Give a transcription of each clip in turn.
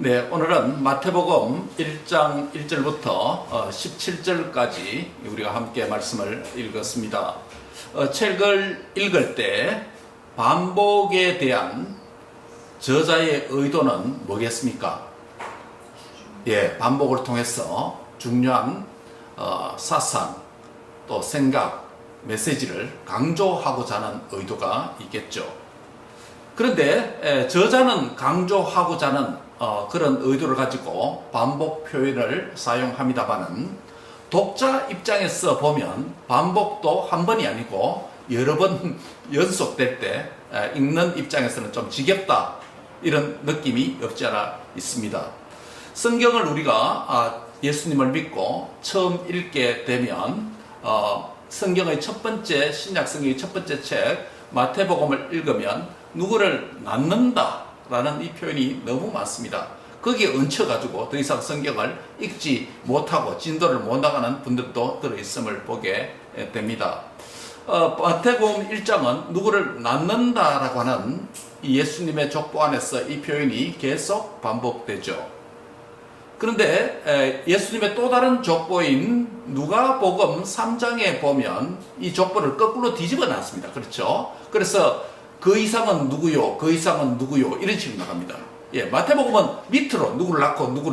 네, 오늘은 마태복음 1장 1절부터 17절까지 우리가 함께 말씀을 읽었습니다. 책을 읽을 때 반복에 대한 저자의 의도는 뭐겠습니까? 예, 반복을 통해서 중요한 사상, 또 생각, 메시지를 강조하고자 하는 의도가 있겠죠. 그런데 저자는 강조하고자 하는 그런 의도를 가지고 반복 표현을 사용합니다만은 독자 입장에서 보면 반복도 한 번이 아니고 여러 번 연속될 때 읽는 입장에서는 좀 지겹다, 이런 느낌이 없지 않아 있습니다. 성경을 우리가 예수님을 믿고 처음 읽게 되면 성경의 첫 번째, 신약 성경의 첫 번째 책 마태복음을 읽으면 누구를 낳는다 라는 이 표현이 너무 많습니다. 거기에 얹혀가지고 더 이상 성경을 읽지 못하고 진도를 못 나가는 분들도 들어있음을 보게 됩니다. 마태복음 1장은 누구를 낳는다라고 하는 이 예수님의 족보 안에서 이 표현이 계속 반복되죠. 그런데 예수님의 또 다른 족보인 누가복음 3장에 보면 이 족보를 거꾸로 뒤집어 놨습니다. 그렇죠? 그래서 그 이상은 누구요? 그 이상은 누구요? 이런 식으로 나갑니다. 예, 마태복음은 밑으로 누구를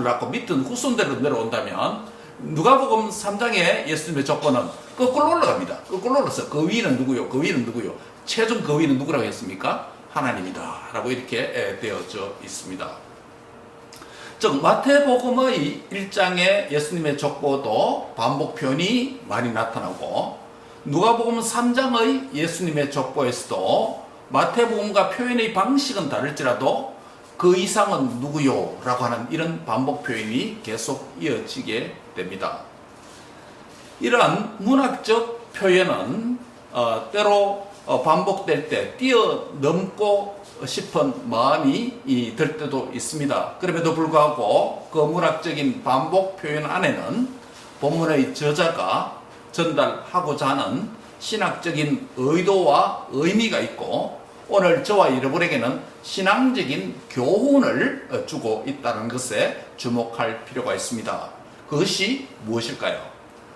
낳고 밑은 후손대로 내려온다면 누가복음 3장의 예수님의 족보는 거꾸로 올라갑니다. 거꾸로 올라서 그 위는 누구요? 그 위는 누구요? 최종 그 위는 누구라고 했습니까? 하나님이다 라고 이렇게 되어져 있습니다. 즉 마태복음의 1장의 예수님의 족보도 반복 표현이 많이 나타나고 누가복음 3장의 예수님의 족보에서도 마태복음과 표현의 방식은 다를지라도 그 이상은 누구요? 라고 하는 이런 반복 표현이 계속 이어지게 됩니다. 이러한 문학적 표현은 때로 반복될 때 뛰어넘고 싶은 마음이 들 때도 있습니다. 그럼에도 불구하고 그 문학적인 반복 표현 안에는 본문의 저자가 전달하고자 하는 신학적인 의도와 의미가 있고 오늘 저와 여러분에게는 신앙적인 교훈을 주고 있다는 것에 주목할 필요가 있습니다. 그것이 무엇일까요?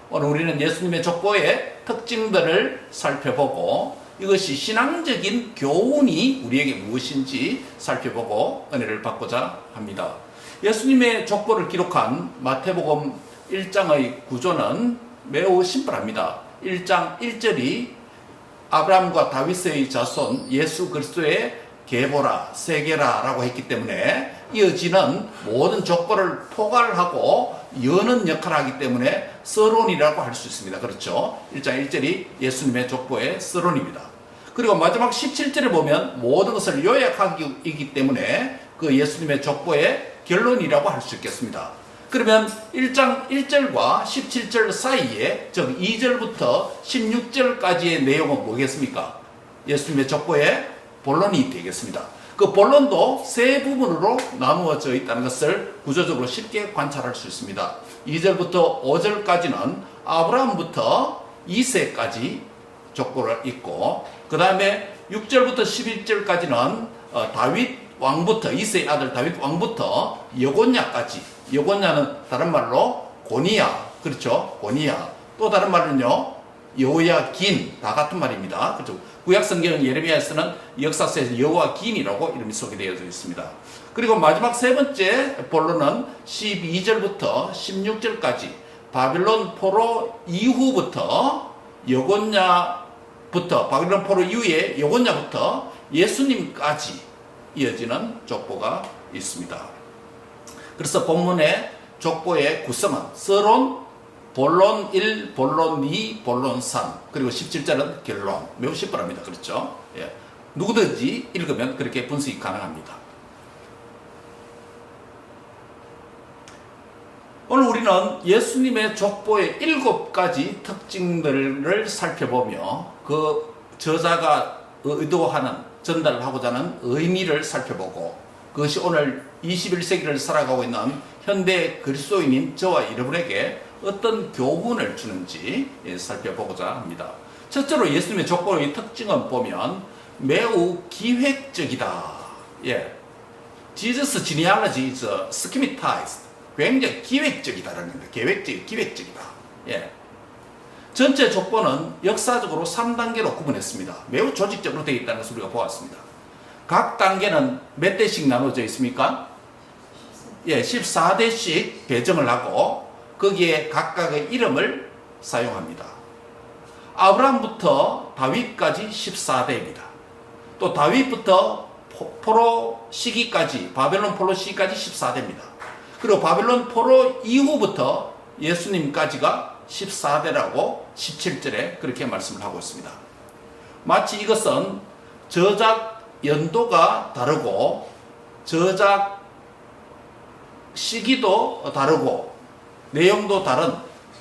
오늘 우리는 예수님의 족보의 특징들을 살펴보고 이것이 신앙적인 교훈이 우리에게 무엇인지 살펴보고 은혜를 받고자 합니다. 예수님의 족보를 기록한 마태복음 1장의 구조는 매우 심플합니다. 1장 1절이 아브라함과 다윗의 자손 예수 그리스도의 계보라, 세계라 라고 했기 때문에 이어지는 모든 족보를 포괄하고 여는 역할을 하기 때문에 서론이라고 할 수 있습니다. 그렇죠? 1장 1절이 예수님의 족보의 서론입니다. 그리고 마지막 17절에 보면 모든 것을 요약하기 때문에 그 예수님의 족보의 결론이라고 할 수 있겠습니다. 그러면 1장 1절과 17절 사이에 즉 2절부터 16절까지의 내용은 뭐겠습니까? 예수님의 족보의 본론이 되겠습니다. 그 본론도 세 부분으로 나누어져 있다는 것을 구조적으로 쉽게 관찰할 수 있습니다. 2절부터 5절까지는 아브라함부터 2세까지 족보를 읽고 그 다음에 6절부터 11절까지는 다윗 왕부터 2세의 아들 다윗 왕부터 여곤야까지, 여곤야는 다른 말로 고니야, 그렇죠? 고니야. 또 다른 말은요 여호야긴, 다 같은 말입니다. 그렇죠? 구약 성경 예레미야에서는 역사서에서 여호야긴이라고 이름이 소개되어져 있습니다. 그리고 마지막 세 번째 본론은 12절부터 16절까지 바빌론 포로 이후부터 여곤야부터 바빌론 포로 이후에 여곤야부터 예수님까지 이어지는 족보가 있습니다. 그래서 본문의 족보의 구성은 서론, 본론 1, 본론 2, 본론 3 그리고 17절은 결론. 매우 심플합니다. 그렇죠? 예. 누구든지 읽으면 그렇게 분석이 가능합니다. 오늘 우리는 예수님의 족보의 7가지 특징들을 살펴보며 그 저자가 의도하는 전달하고자 하는 의미를 살펴보고 그것이 오늘 21세기를 살아가고 있는 현대 그리스도인인 저와 여러분에게 어떤 교훈을 주는지 살펴보고자 합니다. 첫째로 예수님의 족보의 특징은 보면 매우 기획적이다. 예. Jesus genealogy is schematized. 굉장히 기획적이다라는 겁니다. 기획적이다. 예. 전체 족보는 역사적으로 3단계로 구분했습니다. 매우 조직적으로 되어 있다는 것을 우리가 보았습니다. 각 단계는 몇 대씩 나눠져 있습니까? 예, 14대씩 배정을 하고 거기에 각각의 이름을 사용합니다. 아브라함부터 다윗까지 14대입니다. 또 다윗부터 포로 시기까지, 바벨론 포로 시기까지 14대입니다. 그리고 바벨론 포로 이후부터 예수님까지가 14대라고 17절에 그렇게 말씀을 하고 있습니다. 마치 이것은 저작 연도가 다르고 저작 시기도 다르고 내용도 다른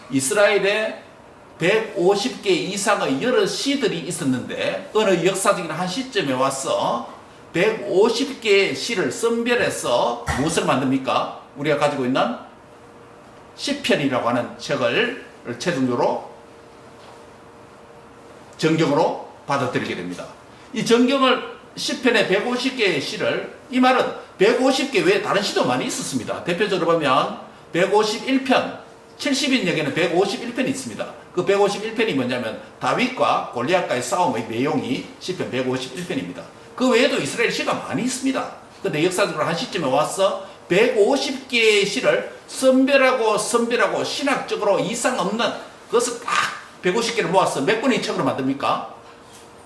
이스라엘의 150개 이상의 여러 시들이 있었는데 어느 역사적인 한 시점에 와서 150개의 시를 선별해서 무엇을 만듭니까? 우리가 가지고 있는 시편이라고 하는 책을 최종적으로 정경으로 받아들이게 됩니다. 이 정경을 시편의 150개의 시를, 이 말은 150개 외에 다른 시도 많이 있었습니다. 대표적으로 보면 151편, 70인역에는 151편이 있습니다. 그 151편이 뭐냐면 다윗과 골리앗과의 싸움의 내용이 시편 151편입니다. 그 외에도 이스라엘 시가 많이 있습니다. 근데 역사적으로 한 시점에 와서 150개의 시를 선별하고 신학적으로 이상 없는 그것을 딱 150개를 모아서 몇 권의 책으로 만듭니까?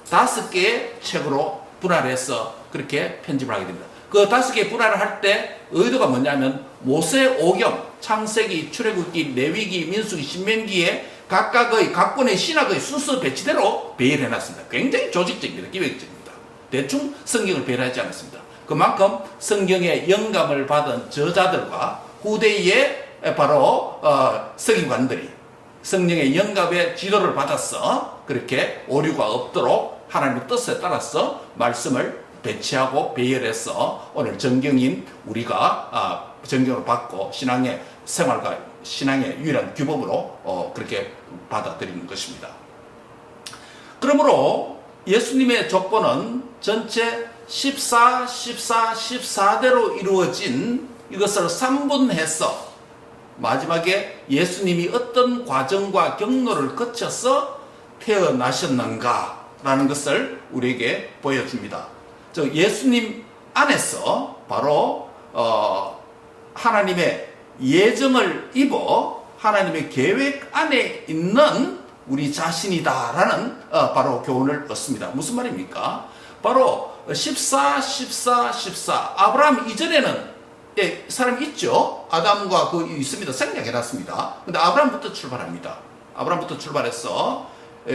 5개의 책으로 분할해서 그렇게 편집을 하게 됩니다. 그 5개 분할을 할 때 의도가 뭐냐면 모세오경, 창세기, 출애굽기, 레위기, 민수기, 신명기에 각각의 각 권의 신학의 순서 배치대로 배열해 놨습니다. 굉장히 조직적입니다. 기획적입니다. 대충 성경을 배열하지 않았습니다. 그만큼 성경의 영감을 받은 저자들과 후대의 바로 서기관들이 성령의 영감의 지도를 받아서 그렇게 오류가 없도록 하나님의 뜻에 따라서 말씀을 배치하고 배열해서 오늘 정경인 우리가 정경을 받고 신앙의 생활과 신앙의 유일한 규범으로 그렇게 받아들이는 것입니다. 그러므로 예수님의 족보는 전체 14대로 이루어진 이것을 3분해서 마지막에 예수님이 어떤 과정과 경로를 거쳐서 태어나셨는가라는 것을 우리에게 보여줍니다. 즉 예수님 안에서 바로 하나님의 예정을 입어 하나님의 계획 안에 있는 우리 자신이다라는 바로 교훈을 얻습니다. 무슨 말입니까? 바로 14 아브라함 이전에는 사람이 있죠. 아담과 그 있습니다. 생략해놨습니다. 근데 아브라함부터 출발합니다. 아브라함부터 출발해서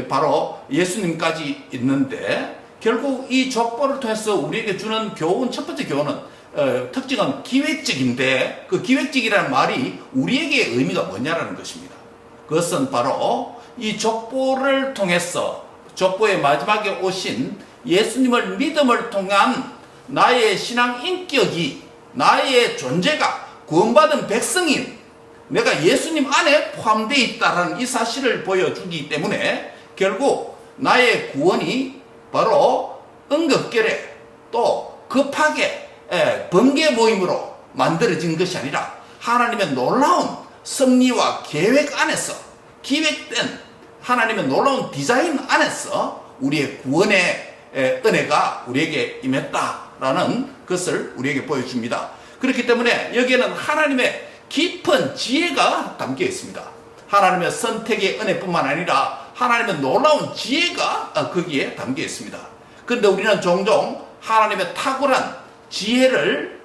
바로 예수님까지 있는데 결국 이 족보를 통해서 우리에게 주는 교훈, 첫 번째 교훈은 특징은 기획적인데 그 기획적이라는 말이 우리에게 의미가 뭐냐라는 것입니다. 그것은 바로 이 족보를 통해서 족보의 마지막에 오신 예수님을 믿음을 통한 나의 신앙 인격이 나의 존재가 구원받은 백성인 내가 예수님 안에 포함되어 있다는 이 사실을 보여주기 때문에 결국 나의 구원이 바로 응급결에 또 급하게 번개 모임으로 만들어진 것이 아니라 하나님의 놀라운 섭리와 계획 안에서 기획된 하나님의 놀라운 디자인 안에서 우리의 구원의 은혜가 우리에게 임했다라는 것을 우리에게 보여줍니다. 그렇기 때문에 여기에는 하나님의 깊은 지혜가 담겨 있습니다. 하나님의 선택의 은혜뿐만 아니라 하나님의 놀라운 지혜가 거기에 담겨 있습니다. 그런데 우리는 종종 하나님의 탁월한 지혜를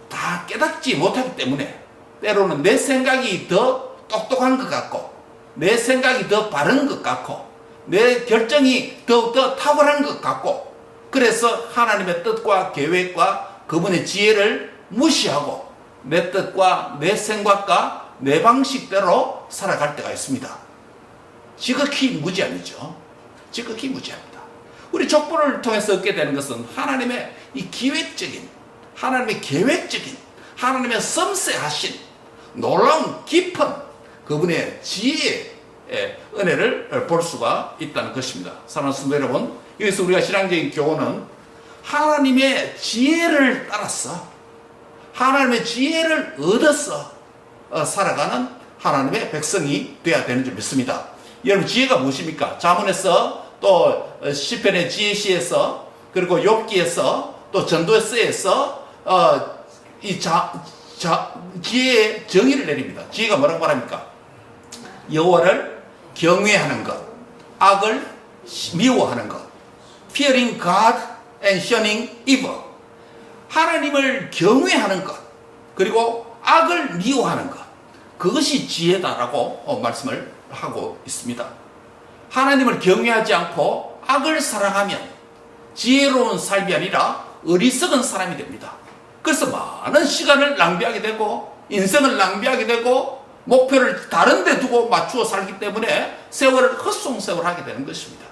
다 깨닫지 못하기 때문에 때로는 내 생각이 더 똑똑한 것 같고 내 생각이 더 바른 것 같고 내 결정이 더욱더 탁월한 것 같고 그래서 하나님의 뜻과 계획과 그분의 지혜를 무시하고 내 뜻과 내 생각과 내 방식대로 살아갈 때가 있습니다. 지극히 무지함이죠. 지극히 무지합니다. 우리 족보를 통해서 얻게 되는 것은 하나님의 이 기획적인 하나님의 계획적인 하나님의 섬세하신 놀라운 깊은 그분의 지혜의 은혜를 볼 수가 있다는 것입니다. 사랑하는 성도 여러분, 여기서 우리가 신앙적인 교훈은 하나님의 지혜를 따라서 하나님의 지혜를 얻어서 살아가는 하나님의 백성이 되어야 되는 줄 믿습니다. 여러분, 지혜가 무엇입니까? 자문에서, 또 시편의 지혜시에서, 그리고 욥기에서, 또 전도서에서 지혜의 정의를 내립니다. 지혜가 뭐라고 말합니까? 여호와를 경외하는 것, 악을 미워하는 것, fearing God and shunning evil. 하나님을 경외하는 것, 그리고 악을 미워하는 것, 그것이 지혜다라고 말씀을 하고 있습니다. 하나님을 경외하지 않고 악을 사랑하면 지혜로운 삶이 아니라 어리석은 사람이 됩니다. 그래서 많은 시간을 낭비하게 되고 인생을 낭비하게 되고 목표를 다른 데 두고 맞추어 살기 때문에 세월을 헛송세월하게 되는 것입니다.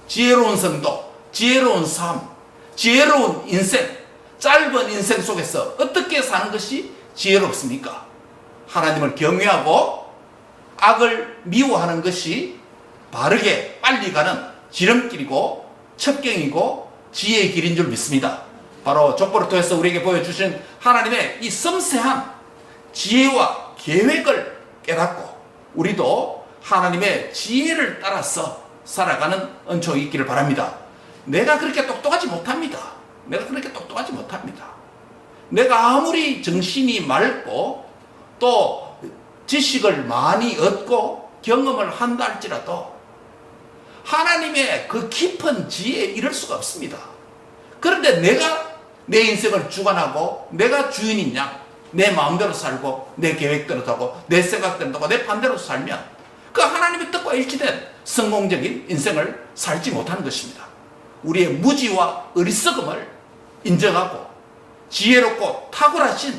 지혜로운 성도, 지혜로운 삶, 지혜로운 인생, 짧은 인생 속에서 어떻게 사는 것이 지혜롭습니까? 하나님을 경외하고 악을 미워하는 것이 바르게 빨리 가는 지름길이고 첩경이고 지혜의 길인 줄 믿습니다. 바로 족보를 통해서 우리에게 보여주신 하나님의 이 섬세한 지혜와 계획을 깨닫고 우리도 하나님의 지혜를 따라서 살아가는 은총이 있기를 바랍니다. 내가 그렇게 똑똑하지 못합니다. 내가 아무리 정신이 맑고 또 지식을 많이 얻고 경험을 한다 할지라도 하나님의 그 깊은 지혜에 이를 수가 없습니다. 그런데 내가 내 인생을 주관하고 내가 주인인 양 내 마음대로 살고 내 계획대로 하고 내 생각대로 하고 내 반대로 살면 그 하나님의 뜻과 일치된 성공적인 인생을 살지 못하는 것입니다. 우리의 무지와 어리석음을 인정하고 지혜롭고 탁월하신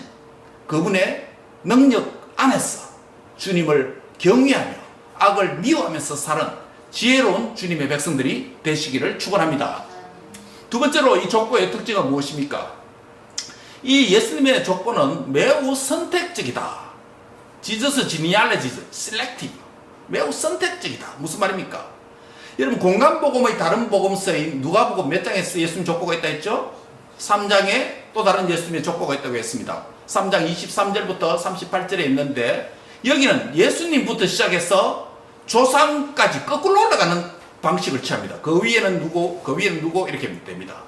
그분의 능력 안에서 주님을 경외하며 악을 미워하면서 사는 지혜로운 주님의 백성들이 되시기를 축원합니다. 두 번째로 이 족보의 특징은 무엇입니까? 이 예수님의 족보는 매우 선택적이다. Jesus genealogies, selective. 매우 선택적이다. 무슨 말입니까? 여러분, 공간복음의 다른 복음서인 누가복음 몇 장에 예수님 족보가 있다 했죠? 3장에 또 다른 예수님의 족보가 있다고 했습니다. 3장 23절부터 38절에 있는데 여기는 예수님부터 시작해서 조상까지 거꾸로 올라가는 방식을 취합니다. 그 위에는 누구, 그 위에는 누구 이렇게 됩니다.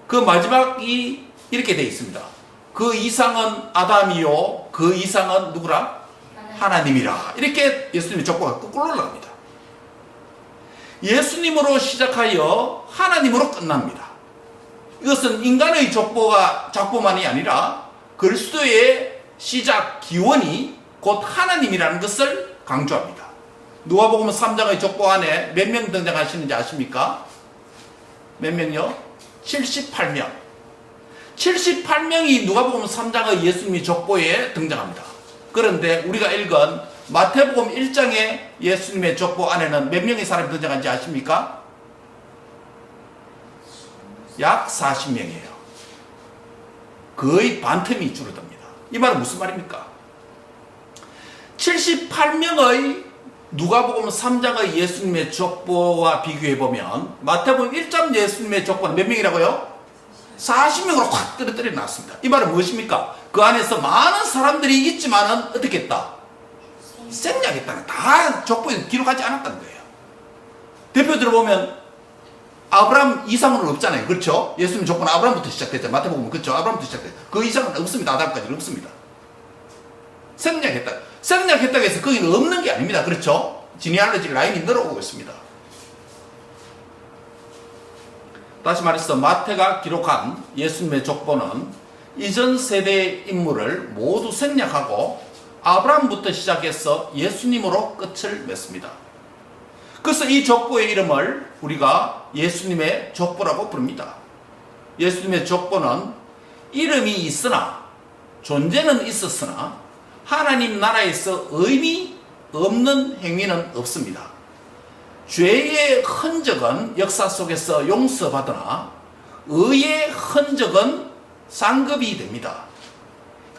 그 마지막이 이렇게 되어 있습니다. 그 이상은 아담이요, 그 이상은 누구라? 하나님이라. 이렇게 예수님의 족보가 거꾸로 올라갑니다. 예수님으로 시작하여 하나님으로 끝납니다. 이것은 인간의 족보만이 아니라 그리스도의 시작 기원이 곧 하나님이라는 것을 강조합니다. 누가복음 3장의 족보 안에 몇 명 등장하시는지 아십니까? 몇 명요? 78명. 78명이 누가복음 3장의 예수님의 족보에 등장합니다. 그런데 우리가 읽은 마태복음 1장의 예수님의 족보 안에는 몇 명의 사람이 등장한지 아십니까? 약 40명이에요. 거의 반틈이 줄어듭니다. 이 말은 무슨 말입니까? 78명의 누가복음 3장의 예수님의 족보와 비교해보면 마태복음 1장 예수님의 족보는 몇 명이라고요? 40명으로 확 떨어뜨려 놨습니다. 이 말은 무엇입니까? 그 안에서 많은 사람들이 있지만은 어떻게 했다? 생략했다는, 다 족보에 기록하지 않았다는 거예요. 대표들을 보면 아브라함 이상은 없잖아요. 그렇죠? 예수님 족보는 아브라함부터 시작됐죠. 마태복음 그렇죠? 아브라함부터 시작됐죠. 그 이상은 없습니다. 아담까지는 없습니다. 생략했다고 해서 거기는 없는 게 아닙니다. 그렇죠? 지니알러지 라인이 늘어오고 있습니다. 다시 말해서 마태가 기록한 예수님의 족보는 이전 세대의 인물을 모두 생략하고 아브라함부터 시작해서 예수님으로 끝을 맺습니다. 그래서 이 족보의 이름을 우리가 예수님의 족보라고 부릅니다. 예수님의 족보는 이름이 있으나 존재는 있었으나 하나님 나라에서 의미 없는 행위는 없습니다. 죄의 흔적은 역사 속에서 용서받으나 의의 흔적은 상급이 됩니다.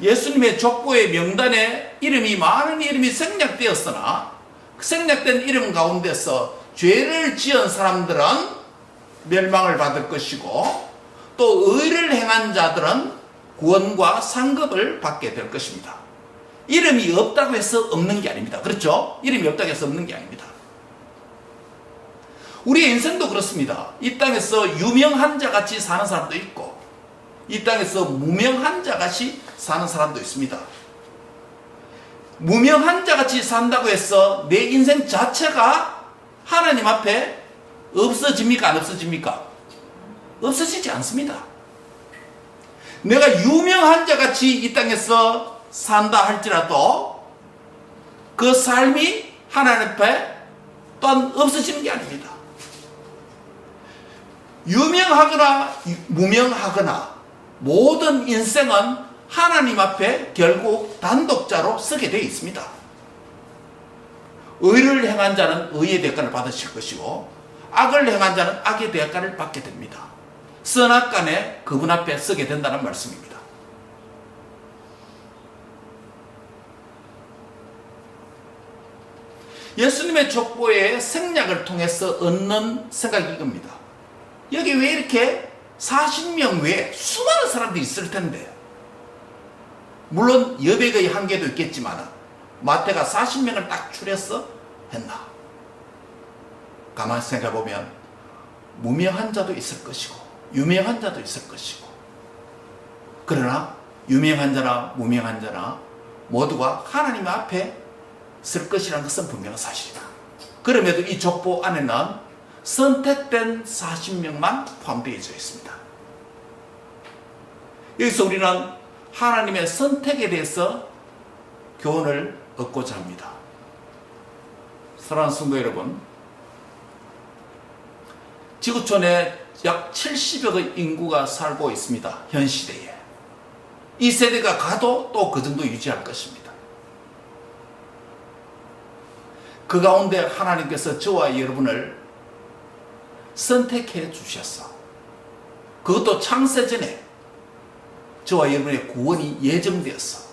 예수님의 족보의 명단에 많은 이름이 생략되었으나 생략된 이름 가운데서 죄를 지은 사람들은 멸망을 받을 것이고 또 의를 행한 자들은 구원과 상급을 받게 될 것입니다. 이름이 없다고 해서 없는 게 아닙니다. 그렇죠? 이름이 없다고 해서 없는 게 아닙니다. 우리 인생도 그렇습니다. 이 땅에서 유명한 자 같이 사는 사람도 있고 이 땅에서 무명한 자 같이 사는 사람도 있습니다. 무명한 자 같이 산다고 해서 내 인생 자체가 하나님 앞에 없어집니까? 안 없어집니까? 없어지지 않습니다. 내가 유명한 자 같이 이 땅에서 산다 할지라도 그 삶이 하나님 앞에 또한 없어지는 게 아닙니다. 유명하거나 무명하거나 모든 인생은 하나님 앞에 결국 단독자로 서게 되어 있습니다. 의를 행한 자는 의의 대가를 받으실 것이고 악을 행한 자는 악의 대가를 받게 됩니다. 선악간에 그분 앞에 서게 된다는 말씀입니다. 예수님의 족보의 생략을 통해서 얻는 생각이 이겁니다. 여기 왜 이렇게 40명 외에 수많은 사람들이 있을 텐데, 물론 여백의 한계도 있겠지만 마태가 40명을 딱 추려서 했나? 가만히 생각해보면 무명한 자도 있을 것이고 유명한 자도 있을 것이고, 그러나 유명한 자나 무명한 자나 모두가 하나님 앞에 쓸 것이라는 것은 분명한 사실이다. 그럼에도 이 족보 안에는 선택된 40명만 포함되어 있습니다. 여기서 우리는 하나님의 선택에 대해서 교훈을 얻고자 합니다. 사랑하는 성도 여러분, 지구촌에 약 70억의 인구가 살고 있습니다. 현 시대에. 이 세대가 가도 또 그 정도 유지할 것입니다. 그 가운데 하나님께서 저와 여러분을 선택해 주셨어. 그것도 창세전에 저와 여러분의 구원이 예정되었어.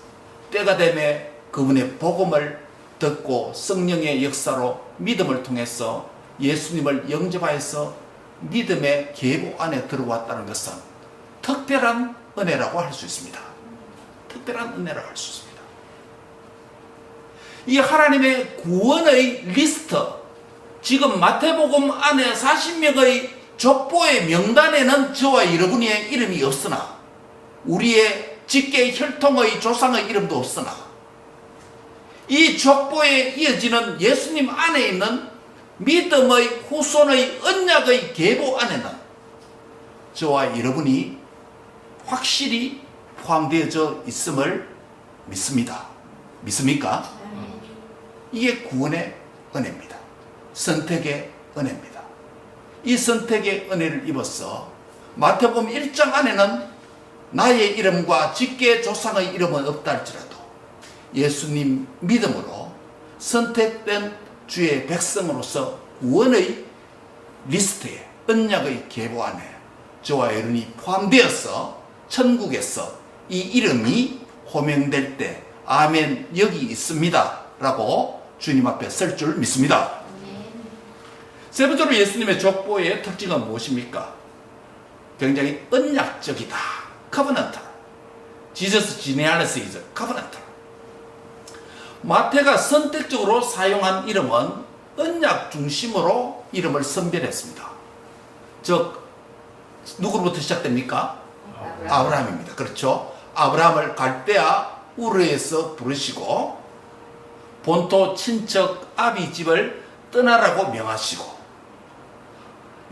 때가 되매 그분의 복음을 듣고 성령의 역사로 믿음을 통해서 예수님을 영접하여서 믿음의 계보 안에 들어왔다는 것은 특별한 은혜라고 할 수 있습니다. 특별한 은혜라고 할 수 있습니다. 이 하나님의 구원의 리스트, 지금 마태복음 안에 40명의 족보의 명단에는 저와 여러분의 이름이 없으나, 우리의 직계 혈통의 조상의 이름도 없으나, 이 족보에 이어지는 예수님 안에 있는 믿음의 후손의 언약의 계보 안에는 저와 여러분이 확실히 포함되어져 있음을 믿습니다. 믿습니까? 이게 구원의 은혜입니다. 선택의 은혜입니다. 이 선택의 은혜를 입어서 마태복음 1장 안에는 나의 이름과 직계 조상의 이름은 없다 할지라도 예수님 믿음으로 선택된 주의 백성으로서 구원의 리스트에, 언약의 계보 안에 저와 여러분이 포함되어서 천국에서 이 이름이 호명될 때 아멘, 여기 있습니다 라고 주님 앞에 설 줄 믿습니다. 세 번째로 예수님의 족보의 특징은 무엇입니까? 굉장히 언약적이다. covenantal. Jesus genealogy is covenantal. 마태가 선택적으로 사용한 이름은 언약 중심으로 이름을 선별했습니다. 즉, 누구로부터 시작됩니까? 아브라함입니다. 그렇죠? 아브라함을 갈대아 우르에서 부르시고 본토 친척 아비 집을 떠나라고 명하시고,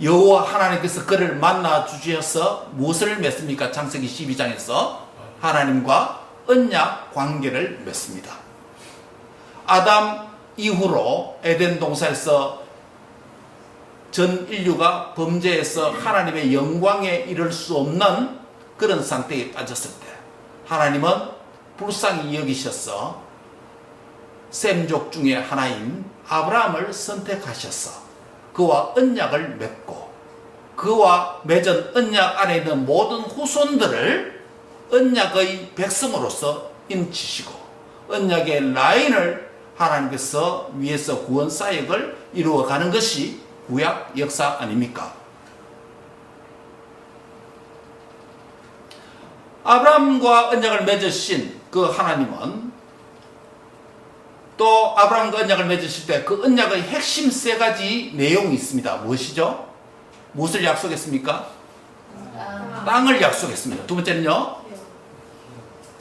여호와 하나님께서 그를 만나 주셔서 무엇을 맺습니까? 창세기 12장에서 하나님과 언약 관계를 맺습니다. 아담 이후로 에덴 동산에서 전 인류가 범죄해서 하나님의 영광에 이를 수 없는 그런 상태에 빠졌을 때 하나님은 불쌍히 여기셔서 셈족 중에 하나인 아브라함을 선택하셔서 그와 언약을 맺고, 그와 맺은 언약 안에 있는 모든 후손들을 언약의 백성으로서 인치시고 언약의 라인을 하나님께서 위에서 구원 사역을 이루어가는 것이 구약 역사 아닙니까? 아브라함과 언약을 맺으신 그 하나님은 또 아브라함과 언약을 맺으실 때 그 언약의 핵심 세 가지 내용이 있습니다. 무엇이죠? 무엇을 약속했습니까? 땅을 약속했습니다. 두 번째는요?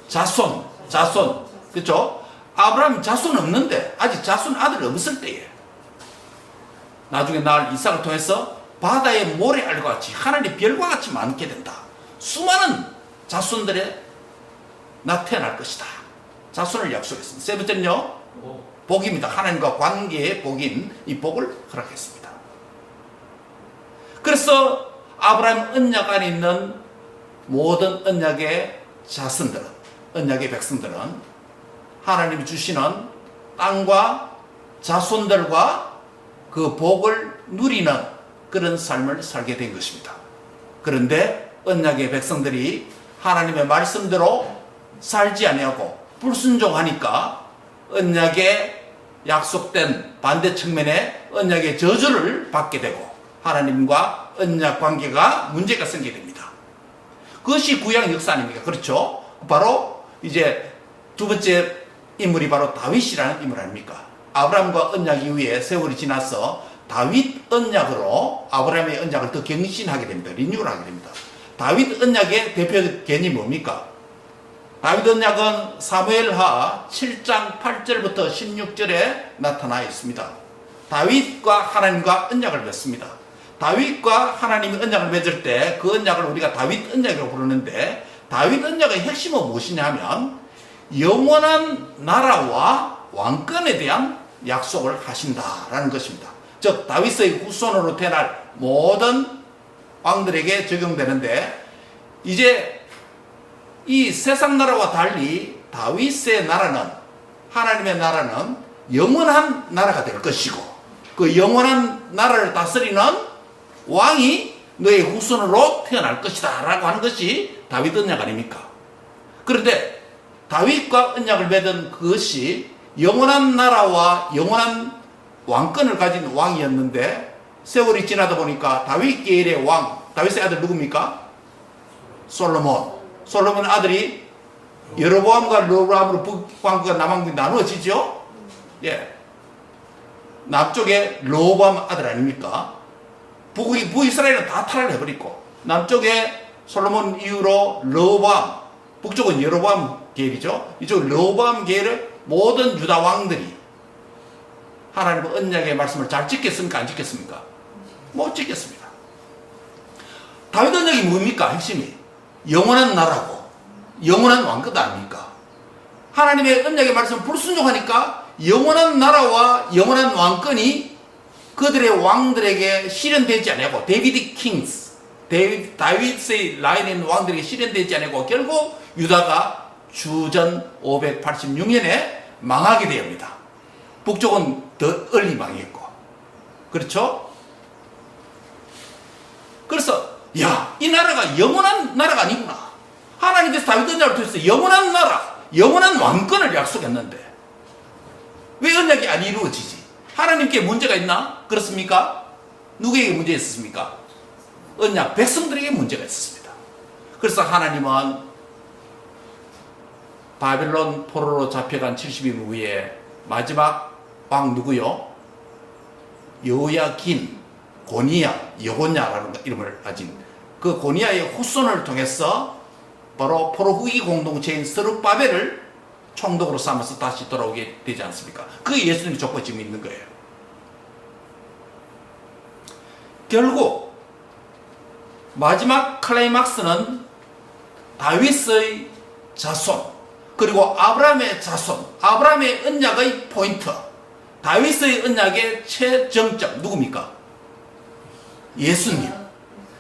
자손. 그렇죠? 아브라함 자손 없는데, 아직 자손 아들 없을 때에 나중에 낳을 이삭을 통해서 바다의 모래알과 같이 하늘의 별과 같이 많게 된다. 수많은 자손들의 태어날 것이다. 자손을 약속했습니다. 세 번째는요? 복입니다. 하나님과 관계의 복인 이 복을 허락했습니다. 그래서 아브라함 언약 안에 있는 모든 언약의 자손들은, 언약의 백성들은 하나님이 주시는 땅과 자손들과 그 복을 누리는 그런 삶을 살게 된 것입니다. 그런데 언약의 백성들이 하나님의 말씀대로 살지 아니하고 불순종하니까 언약의 약속된 반대 측면에 언약의 저주를 받게 되고 하나님과 언약 관계가 문제가 생기게 됩니다. 그것이 구약 역사 아닙니까? 그렇죠? 바로 이제 두 번째 인물이 바로 다윗이라는 인물 아닙니까? 아브라함과 언약 이후에 세월이 지나서 다윗 언약으로 아브라함의 언약을 더 갱신하게 됩니다. 리뉴얼 하게 됩니다. 다윗 언약의 대표 개념이 뭡니까? 다윗 언약은 사무엘하 7장 8절부터 16절에 나타나 있습니다. 다윗과 하나님과 언약을 맺습니다. 다윗과 하나님이 언약을 맺을 때 그 언약을 우리가 다윗 언약이라고 부르는데, 다윗 언약의 핵심은 무엇이냐 하면 영원한 나라와 왕권에 대한 약속을 하신다라는 것입니다. 즉 다윗의 후손으로 태어날 모든 왕들에게 적용되는데, 이제 이 세상 나라와 달리 다윗의 나라는, 하나님의 나라는 영원한 나라가 될 것이고, 그 영원한 나라를 다스리는 왕이 너의 후손으로 태어날 것이다 라고 하는 것이 다윗 언약 아닙니까? 그런데 다윗과 언약을 맺은 그것이 영원한 나라와 영원한 왕권을 가진 왕이었는데, 세월이 지나다 보니까 다윗 계열의 왕, 다윗의 아들 누굽니까? 솔로몬 아들이 여로보암과 르호보암으로 북왕국과 남왕국이 나누어지죠? 예. 남쪽에 르호보암 아들 아닙니까? 북이스라엘은 다 탈을 해버리고, 남쪽에 솔로몬 이후로 르호보암, 북쪽은 여로보암 계열이죠. 이쪽 르호보암 계열의 모든 유다 왕들이 하나님의 언약의 말씀을 잘 지켰습니까? 안 지켰습니까? 못 지켰습니다. 다윗 언약이 뭡니까? 핵심이 영원한 나라고 영원한 왕권 아닙니까? 하나님의 언약의 말씀을 불순종하니까 영원한 나라와 영원한 왕권이 그들의 왕들에게 실현되지 않고, 데이비드 킹스, 다윗의 라인에 있는 왕들에게 실현되지 않고 결국 유다가 주전 586년에 망하게 됩니다. 북쪽은 더 얼리 망했고, 그렇죠? 그래서 이 나라가 영원한 나라가 아니구나. 하나님께서 다윗 언약을 통해서 영원한 나라, 영원한 왕권을 약속했는데 왜 언약이 안 이루어지지? 하나님께 문제가 있나? 그렇습니까? 누구에게 문제가 있었습니까? 언약 백성들에게 문제가 있었습니다. 그래서 하나님은 바벨론 포로로 잡혀간 70일 후에 마지막 왕 누구요? 여호야긴, 여호냐라는 이름을 가진 그 고니야의 후손을 통해서 바로 포로 후기 공동체인 스룹바벨을 총독으로 삼아서 다시 돌아오게 되지 않습니까? 그게 예수님의 조건이 지금 있는 거예요. 결국 마지막 클라이막스는 다윗의 자손, 그리고 아브라함의 자손, 아브라함의 언약의 포인트, 다윗의 언약의 최정점 누굽니까? 예수님.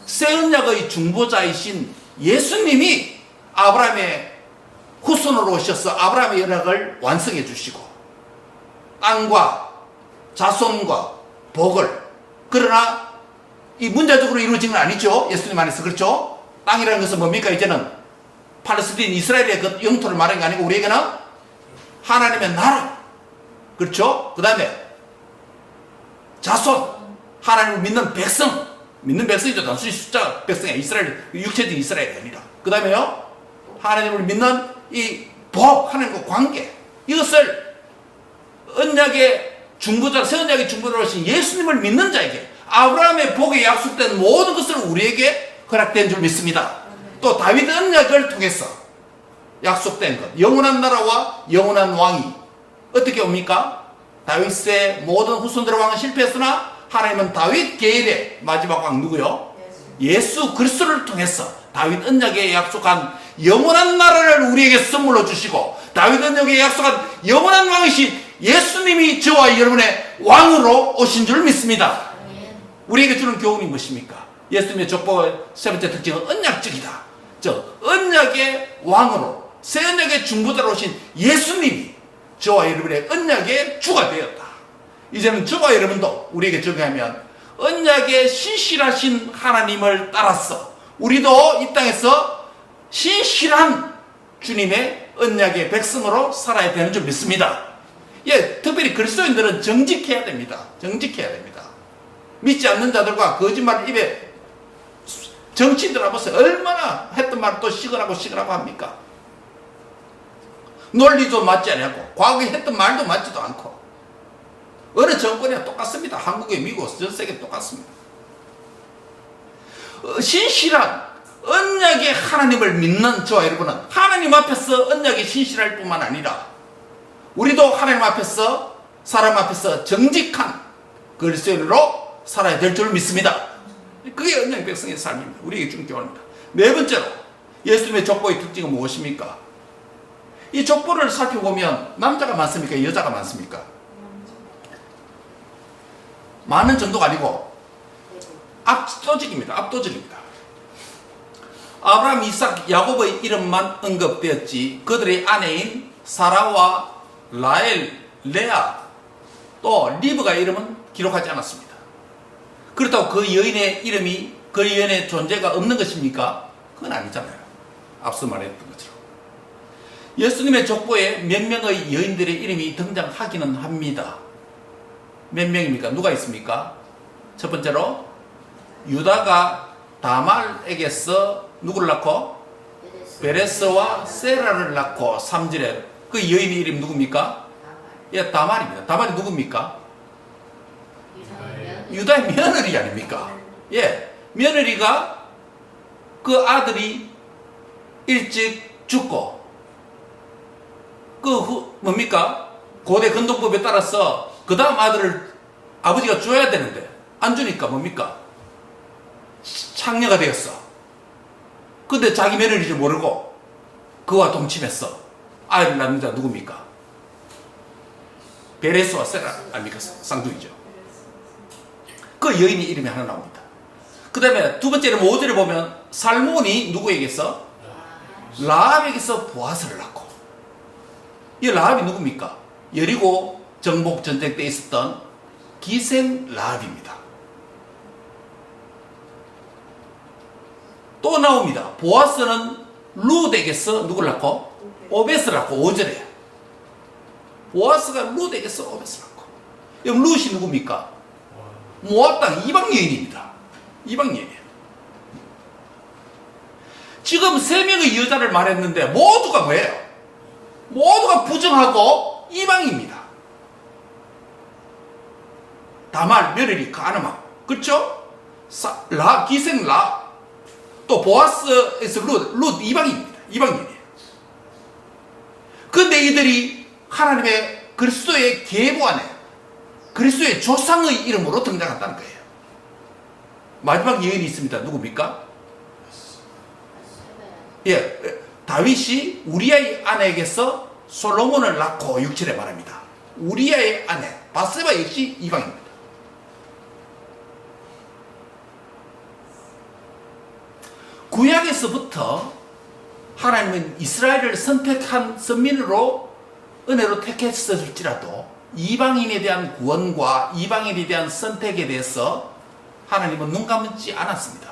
새 언약의 중보자이신 예수님이 아브라함의 후손으로 오셔서 아브라함의 언약을 완성해 주시고 땅과 자손과 복을, 그러나 이 문자적으로 이루어진 건 아니죠. 예수님 안에서. 그렇죠? 땅이라는 것은 뭡니까? 이제는 팔레스틴, 이스라엘의 그 영토를 말하는 게 아니고 우리에게는 하나님의 나라, 그렇죠? 그 다음에 자손, 하나님을 믿는 백성, 믿는 백성이죠. 단순히 숫자 백성이 아니라 이스라엘, 육체적인 이스라엘이 아니라. 그 다음에요 하나님을 믿는 이 복, 하나님과 관계, 이것을 언약의 중보자, 새 언약의 중보자로 오신 예수님을 믿는 자에게 아브라함의 복에 약속된 모든 것을 우리에게 허락된 줄 믿습니다. 또 다윗 언약을 통해서 약속된 것, 영원한 나라와 영원한 왕이 어떻게 옵니까? 다윗의 모든 후손들의 왕은 실패했으나 하나님은 다윗 계열의 마지막 왕 누구요? 예수 그리스도를 통해서 다윗 언약에 약속한 영원한 나라를 우리에게 선물로 주시고 다윗 언약에 약속한 영원한 왕이신 예수님이 저와 여러분의 왕으로 오신 줄 믿습니다. 우리에게 주는 교훈이 무엇입니까? 예수님의 족보의 세 번째 특징은 언약적이다. 즉 언약의 왕으로 새 언약의 중보자로 오신 예수님이 저와 여러분의 언약의 주가 되었다. 이제는 저와 여러분도 우리에게 적용하면 언약의 신실하신 하나님을 따라서 우리도 이 땅에서 신실한 주님의 언약의 백성으로 살아야 되는 줄 믿습니다. 예, 특별히 그리스도인들은 정직해야 됩니다. 정직해야 됩니다. 믿지 않는 자들과 거짓말 입에 정치인들 보세요. 얼마나 했던 말 또 시건하고 합니까? 논리도 맞지 않고 과거에 했던 말도 맞지도 않고 어느 정권이나 똑같습니다. 한국에 미국 전 세계 똑같습니다. 신실한 언약의 하나님을 믿는 저와 여러분은 하나님 앞에서 언약이 신실할 뿐만 아니라 우리도 하나님 앞에서 사람 앞에서 정직한 그리스도인으로 살아야 될 줄 믿습니다. 그게 언약의 백성의 삶입니다. 우리에게 준 교훈입니다. 네 번째로 예수님의 족보의 특징은 무엇입니까? 이 족보를 살펴보면 남자가 많습니까? 여자가 많습니까? 많은 정도가 아니고 압도적입니다. 압도적입니다. 아브라함, 이삭, 야곱의 이름만 언급되었지 그들의 아내인 사라와 라헬, 레아 또 리브가 이름은 기록하지 않았습니다. 그렇다고 그 여인의 이름이 그 여인의 존재가 없는 것입니까? 그건 아니잖아요. 앞서 말했던 것처럼 예수님의 족보에 몇 명의 여인들의 이름이 등장하기는 합니다. 몇 명입니까? 누가 있습니까? 첫 번째로 유다가 다말에게서 누구를 낳고? 베레스와 세라를 낳고 3절에 그 여인의 이름이 누굽니까? 예, 다말입니다. 다말이 누굽니까? 유다의 며느리 아닙니까? 예, 며느리가 그 아들이 일찍 죽고 그 후 뭡니까? 고대 근동법에 따라서 그 다음 아들을 아버지가 줘야 되는데 안 주니까 뭡니까? 창녀가 되었어. 근데 자기 며느리인 줄 모르고 그와 동침했어. 아이를 낳는 자 누굽니까? 베레스와 세라 아닙니까? 쌍둥이죠. 그 여인의 이름이 하나 나옵니다. 그 다음에 두 번째는 5절에 보면 살몬이 누구에게서? 라합에게서 보아스를 낳고 이 라합이 누굽니까? 여리고 정복 전쟁 때 있었던 기생 라합입니다. 또 나옵니다. 보아스는 룻에게서 누구를 낳고? 오벳을 낳고 5절에 보아스가 룻에게서 오벳을 낳고 그럼 룻이 누굽니까? 모압 땅 이방 여인입니다. 이방 여인. 지금 3명의 여자를 말했는데 모두가 뭐예요? 모두가 부정하고 이방입니다. 다말, 며느리, 가늠함. 그렇죠? 기생 라. 또 보아스에서 룻 이방입니다. 이방인이에요. 그런데 이들이 하나님의 그리스도의 계보 안에 그리스도의 조상의 이름으로 등장한다는 거예요. 마지막 여인이 있습니다. 누굽니까? 예, 다윗이 우리아의 아내에게서 솔로몬을 낳고 6절에 말합니다. 우리아의 아내 바세바 역시 이방입니다. 구약에서부터 하나님은 이스라엘을 선택한 선민으로 은혜로 택했을지라도 이방인에 대한 구원과 이방인에 대한 선택에 대해서 하나님은 눈 감지 않았습니다.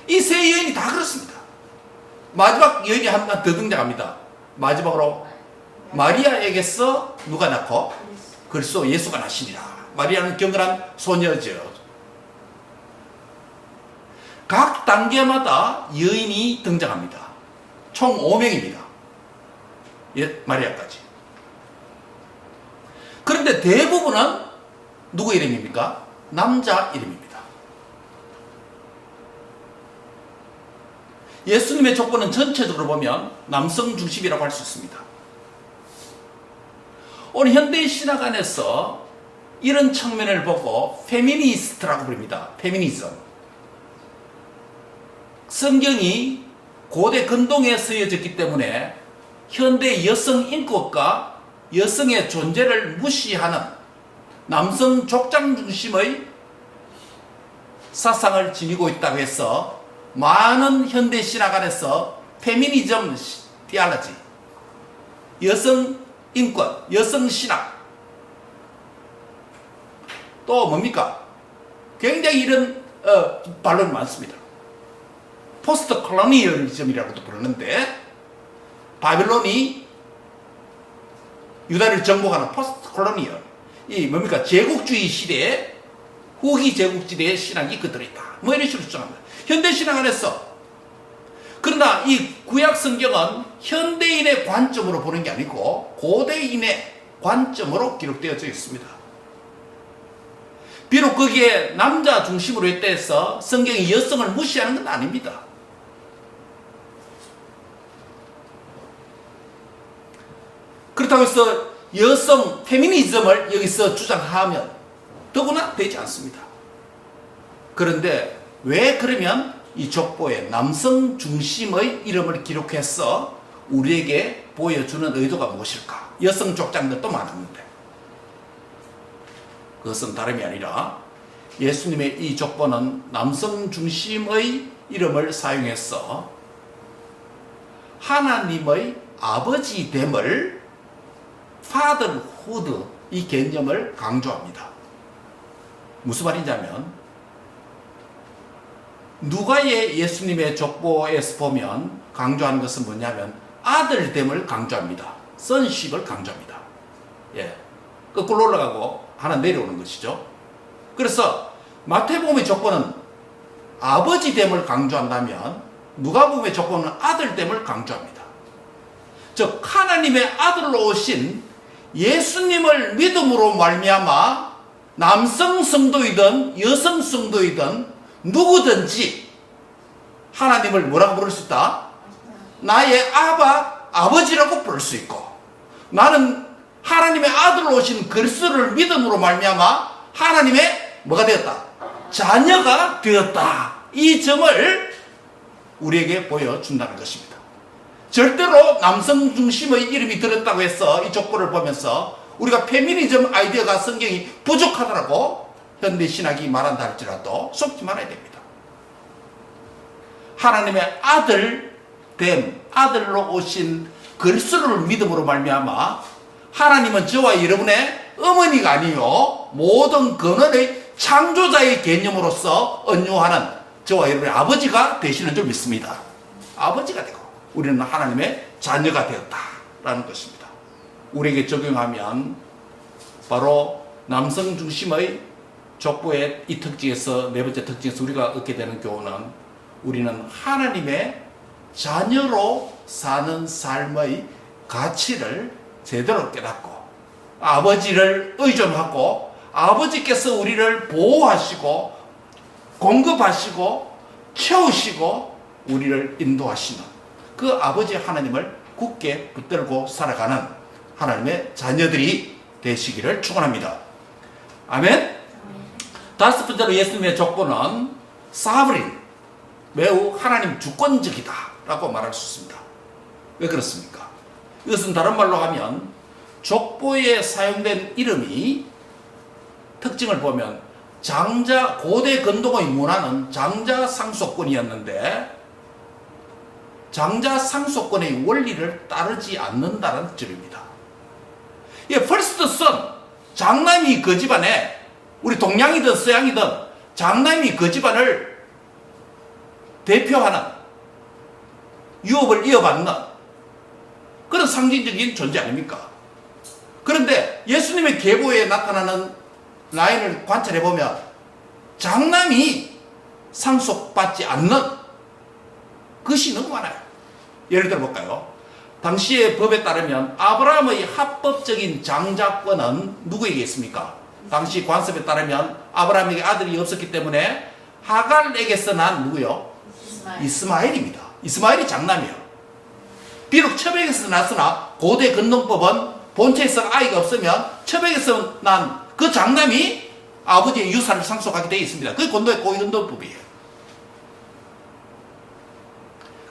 이 세 여인이 다 그렇습니다. 마지막 여인이 한 번 더 등장합니다. 마지막으로 마리아에게서 누가 낳고? 그리스도 예수가 나시니라. 마리아는 경건한 소녀죠. 각 단계마다 여인이 등장합니다. 총 5명입니다. 예, 마리아까지. 그런데 대부분은 누구 이름입니까? 남자 이름입니다. 예수님의 족보는 전체적으로 보면 남성 중심이라고 할 수 있습니다. 오늘 현대 신학 안에서 이런 측면을 보고 페미니스트라고 부릅니다. 페미니즘. 성경이 고대 근동에 쓰여졌기 때문에 현대 여성 인권과 여성의 존재를 무시하는 남성 족장 중심의 사상을 지니고 있다고 해서 많은 현대 신학 안에서 페미니즘 티알러지, 여성 인권, 여성 신학, 또 뭡니까? 굉장히 이런 반론이 많습니다. 포스트 콜로니얼리즘이라고도 부르는데, 바빌론이 유다를 정복하는 포스트 콜로니얼, 이 뭡니까? 제국주의 시대에, 후기 제국지대의 신학이 그들에 있다. 뭐 이런 식으로 주장합니다. 현대 신학 안에서. 그러나 이 구약 성경은 현대인의 관점으로 보는 게 아니고 고대인의 관점으로 기록되어져 있습니다. 비록 거기에 남자 중심으로 했다 해서 성경이 여성을 무시하는 건 아닙니다. 그렇다고 해서 여성 페미니즘을 여기서 주장하면 더구나 되지 않습니다. 그런데 왜 그러면 이 족보에 남성 중심의 이름을 기록해서 우리에게 보여주는 의도가 무엇일까? 여성 족장들도 많았는데, 그것은 다름이 아니라 예수님의 이 족보는 남성 중심의 이름을 사용해서 하나님의 아버지됨을, fatherhood, 이 개념을 강조합니다. 무슨 말이냐면, 누가의 예수님의 족보에서 보면 강조하는 것은 뭐냐면 아들됨을 강조합니다. sonship을 강조합니다. 예, 거꾸로 올라가고 하나 내려오는 것이죠. 그래서 마태복음의 족보는 아버지됨을 강조한다면 누가복음의 족보는 아들됨을 강조합니다. 즉 하나님의 아들로 오신 예수님을 믿음으로 말미암아 남성 성도이든 여성 성도이든 누구든지 하나님을 뭐라고 부를 수 있다? 나의 아버지라고 부를 수 있고, 나는 하나님의 아들로 오신 그리스도를 믿음으로 말미암아 하나님의 뭐가 되었다? 자녀가 되었다. 이 점을 우리에게 보여준다는 것입니다. 절대로 남성 중심의 이름이 들었다고 해서 이 족보를 보면서 우리가 페미니즘 아이디어가 성경이 부족하다라고 현대 신학이 말한다 할지라도 속지 말아야 됩니다. 하나님의 아들됨, 아들로 오신 그리스도를 믿음으로 말미암아 하나님은 저와 여러분의 어머니가 아니요 모든 근원의 창조자의 개념으로서 언유하는 저와 여러분의 아버지가 되시는 줄 믿습니다. 아버지가 되고 우리는 하나님의 자녀가 되었다라는 것입니다. 우리에게 적용하면 바로 남성 중심의 족보의 이 특징에서, 네 번째 특징에서 우리가 얻게 되는 교훈은, 우리는 하나님의 자녀로 사는 삶의 가치를 제대로 깨닫고 아버지를 의존하고 아버지께서 우리를 보호하시고 공급하시고 채우시고 우리를 인도하시는 그 아버지 하나님을 굳게 붙들고 살아가는 하나님의 자녀들이 되시기를 축원합니다. 아멘. 다섯 번째로 예수님의 족보는 사브린, 매우 하나님 주권적이다 라고 말할 수 있습니다. 왜 그렇습니까? 이것은 다른 말로 하면 족보에 사용된 이름이 특징을 보면 고대 근동의 문화는 장자 상속권이었는데 장자 상속권의 원리를 따르지 않는다는 점입니다. first son, 장남이 그 집안에, 우리 동양이든 서양이든 장남이 그 집안을 대표하는, 유업을 이어받는 그런 상징적인 존재 아닙니까? 그런데 예수님의 계보에 나타나는 라인을 관찰해보면 장남이 상속받지 않는 것이 너무 많아요. 예를 들어 볼까요? 당시의 법에 따르면 아브라함의 합법적인 장자권은 누구에게 있습니까? 당시 관습에 따르면 아브라함에게 아들이 없었기 때문에 하갈에게서 난 누구요? 이스마엘입니다. 이스마엘이 장남이에요. 비록 첩에게서 났으나 고대 근동법은 본체에서 아이가 없으면 첩에게서 난 그 장남이 아버지의 유산을 상속하게 되어 있습니다. 그게 고대 근동법이에요.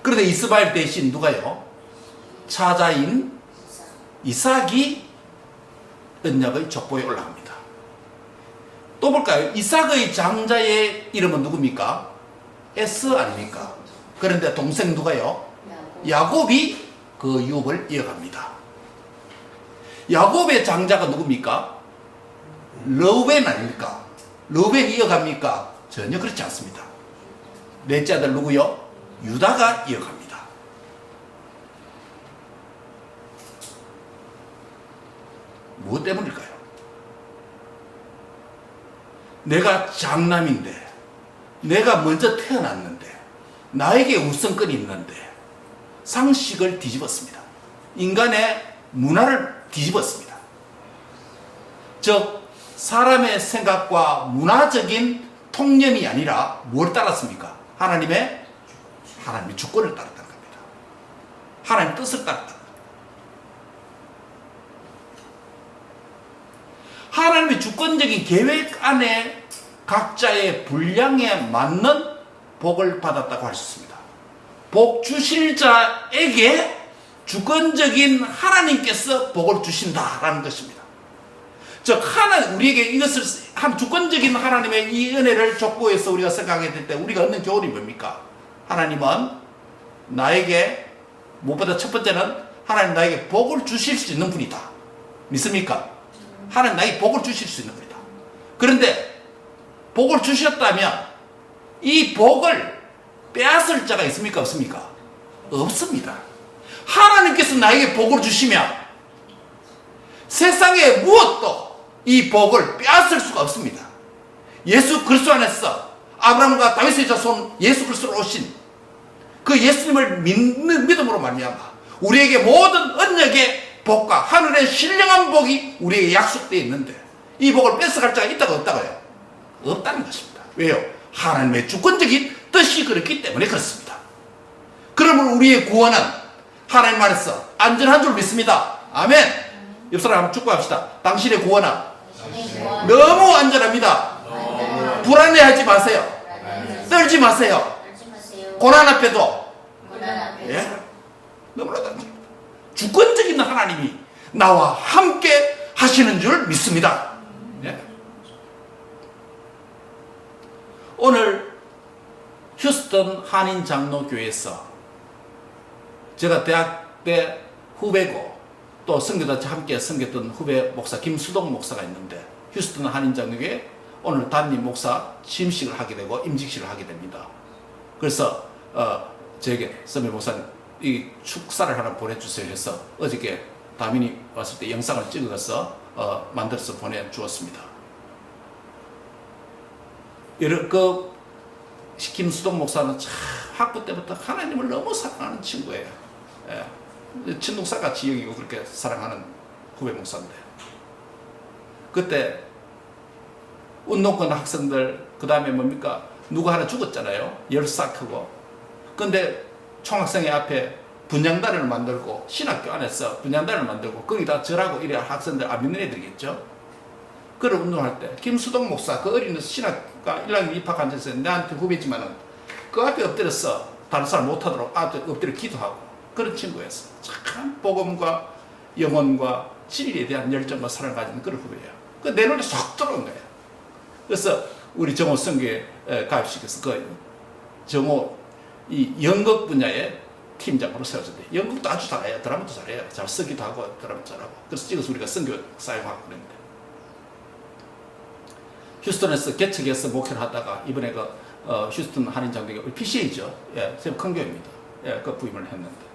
그런데 이스마엘 대신 누가요? 차자인 이삭이 언약의 족보에 올라갑니다. 또 볼까요? 이삭의 장자의 이름은 누굽니까? 에스 아닙니까? 그런데 동생 누가요? 야곱이 그 유업을 이어갑니다. 야곱의 장자가 누굽니까? 르우벤 아닙니까? 르우벤이 이어갑니까? 전혀 그렇지 않습니다. 넷째 아들 누구요? 유다가 이어갑니다. 무엇 때문일까요? 내가 장남인데, 내가 먼저 태어났는데, 나에게 우선권이 있는데 상식을 뒤집었습니다. 인간의 문화를 뒤집었습니다. 즉 사람의 생각과 문화적인 통념이 아니라 뭘 따랐습니까? 하나님의 주권을 따랐다는 겁니다. 하나님의 뜻을 따랐다는 겁니다. 하나님의 주권적인 계획 안에 각자의 분량에 맞는 복을 받았다고 할 수 있습니다. 복 주실 자에게 주권적인 하나님께서 복을 주신다라는 것입니다. 즉 우리에게 이것을 주권적인 하나님의 이 은혜를 족보해서 우리가 생각하게 될 때 우리가 얻는 교훈이 뭡니까? 하나님은 나에게 무엇보다 첫 번째는 하나님 나에게 복을 주실 수 있는 분이다. 믿습니까? 하나님 나에게 복을 주실 수 있는 분이다. 그런데 복을 주셨다면 이 복을 빼앗을 자가 있습니까? 없습니까? 없습니다. 하나님께서 나에게 복을 주시면 세상에 무엇도 이 복을 빼앗을 수가 없습니다. 예수 그리스도 안에서 아브라함과 다윗의 자손 예수 그리스도로 오신 그 예수님을 믿는 믿음으로 말미암아 우리에게 모든 언약의 복과 하늘의 신령한 복이 우리에게 약속되어 있는데 이 복을 뺏어갈 자가 있다고 없다고요? 없다는 것입니다. 왜요? 하나님의 주권적인 뜻이 그렇기 때문에 그렇습니다. 그러면 우리의 구원은 하나님 안에서 안전한 줄 믿습니다. 아멘. 옆 사람 한번 축복합시다. 당신의 구원은 너무 안전합니다. 불안해하지 마세요. 떨지 마세요. 고난 앞에도 너무나도 안전합니다. 주권적인 하나님이 나와 함께 하시는 줄 믿습니다. 오늘 휴스턴 한인장로교회에서 제가 대학 때 후배고 또 선교단체 함께 섬겼던 후배 목사 김수동 목사가 있는데 휴스턴 한인장로교회 오늘 담임 목사 취임식을 하게 되고 임직식을 하게 됩니다. 그래서 저에게 선배 목사님 이 축사를 하나 보내주세요 해서 어저께 담임이 왔을 때 영상을 찍어서 만들어서 보내주었습니다. 김수동 목사는 참 학부 때부터 하나님을 너무 사랑하는 친구예요. 친동사 같이 여기고 그렇게 사랑하는 후배 목사인데 그때 운동권 학생들 그 다음에 뭡니까 누구 하나 죽었잖아요. 열사크고 근데 총학생회 앞에 분향단을 만들고 신학교 안에서 분향단을 만들고 거기다 절하고 이래 학생들 안 믿는 애들이겠죠. 그를 운동할 때 김수동 목사 그 어린 신학과 1학년 입학한 데서 내한테 후배지만은 그 앞에 엎드려서 다른 사람 못하도록 엎드려 기도하고 그런 친구였어. 참 복음과 영혼과 진리에 대한 열정과 사랑을 가진 그런 후배예요. 그 내 눈에 쏙 들어온 거예요. 그래서 우리 정호 선교회 가입시켜서 그 정호 이 연극 분야의 팀장으로 세워졌대. 연극도 아주 잘해요. 드라마도 잘해요. 잘 쓰기도 하고 드라마 잘하고. 그래서 찍어서 우리가 선교 사용하고 그랬는데 휴스턴에서 개척해서 목회를 하다가 이번에 휴스턴 한인장로교회 PCA죠. 큰 교회입니다. 그 부임을 했는데